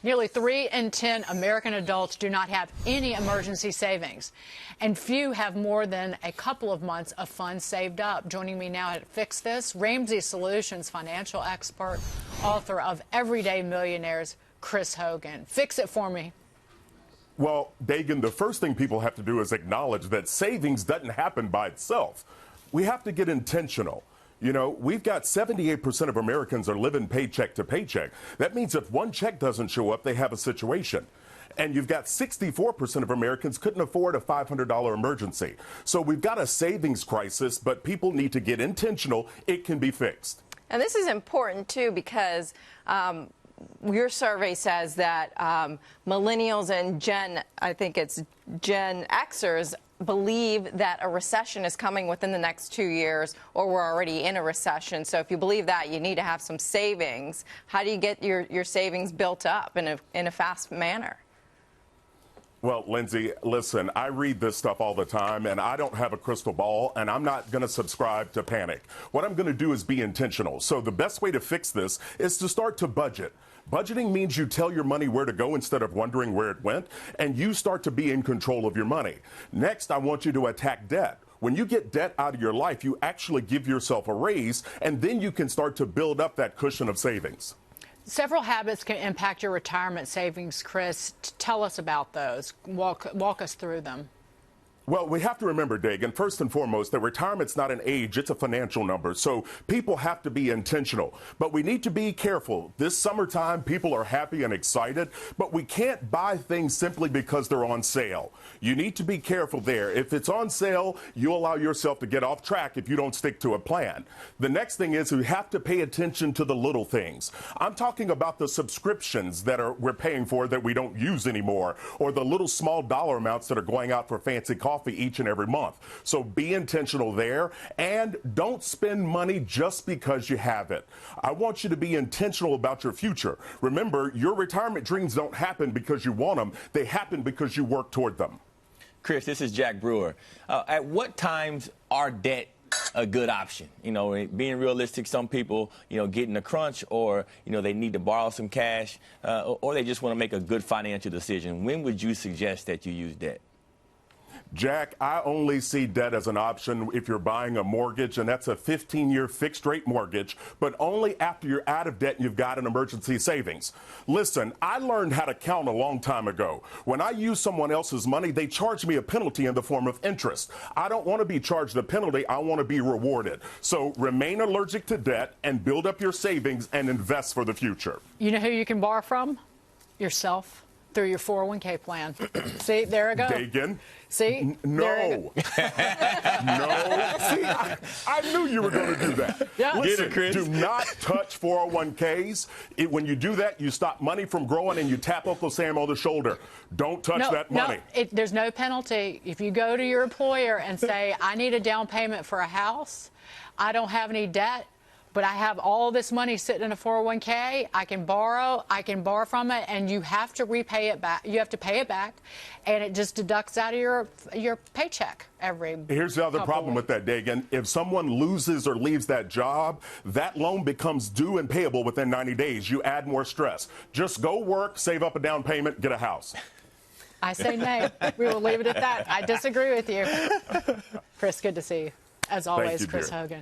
Nearly 3 in 10 American adults do not have any emergency savings, and few have more than a couple of months of funds saved up. Joining me now to fix this, Ramsey Solutions financial expert, author of Everyday Millionaires, Chris Hogan. Fix it for me. Well, Dagan, the first thing people have to do is acknowledge that savings doesn't happen by itself. We have to get intentional. You know, we've got 78% of Americans are living paycheck to paycheck. That means if one check doesn't show up, they have a situation. And you've got 64% of Americans couldn't afford a $500 emergency. So we've got a savings crisis, but people need to get intentional. It can be fixed. And this is important, too, because your survey says that millennials and Gen Xers believe that a recession is coming within the next 2 years, or we're already in a recession. So if you believe that, you need to have some savings. How do you get your savings built up in a fast manner? Well, Lindsay, listen, I read this stuff all the time, and I don't have a crystal ball, and I'm not going to subscribe to panic. What I'm going to do is be intentional. So the best way to fix this is to start to budget. Budgeting means you tell your money where to go instead of wondering where it went, and you start to be in control of your money. Next, I want you to attack debt. When you get debt out of your life, you actually give yourself a raise, and then you can start to build up that cushion of savings. Several habits can impact your retirement savings, Chris. Tell us about those. Walk us through them. Well, we have to remember, Dagan, first and foremost, that retirement's not an age, it's a financial number. So people have to be intentional. But we need to be careful. This summertime, people are happy and excited, but we can't buy things simply because they're on sale. You need to be careful there. If it's on sale, you allow yourself to get off track if you don't stick to a plan. The next thing is we have to pay attention to the little things. I'm talking about the subscriptions that we're paying for that we don't use anymore, or the little small dollar amounts that are going out for fancy coffee each and every month. So be intentional there, and don't spend money just because you have it. I want you to be intentional about your future. Remember, your retirement dreams don't happen because you want them. They happen because you work toward them. Chris, this is Jack Brewer. At what times are debt a good option? You know, being realistic, some people, get in a crunch, or, they need to borrow some cash, or they just want to make a good financial decision. When would you suggest that you use debt? Jack, I only see debt as an option if you're buying a mortgage, and that's a 15-year fixed-rate mortgage, but only after you're out of debt and you've got an emergency savings. Listen, I learned how to count a long time ago. When I use someone else's money, they charge me a penalty in the form of interest. I don't want to be charged a penalty. I want to be rewarded. So remain allergic to debt and build up your savings and invest for the future. You know who you can borrow from? Yourself. Through your 401k plan. See, there I go. Dagan. See? No. No. See, I knew you were going to do that. Yeah. Listen, Get it, Chris. do not touch 401ks. When you do that, you stop money from growing and you tap Uncle Sam on the shoulder. Don't touch that money. No, there's no penalty. If you go to your employer and say, I need a down payment for a house, I don't have any debt, but I have all this money sitting in a 401k, I can borrow from it, and you have to repay it back. You have to pay it back, and it just deducts out of your paycheck every Here's the other problem with that, Dagan. If someone loses or leaves that job, that loan becomes due and payable within 90 days. You add more stress. Just go work, save up a down payment, get a house. I say nay. We will leave it at that. I disagree with you. Chris, good to see you. As always, Chris Hogan.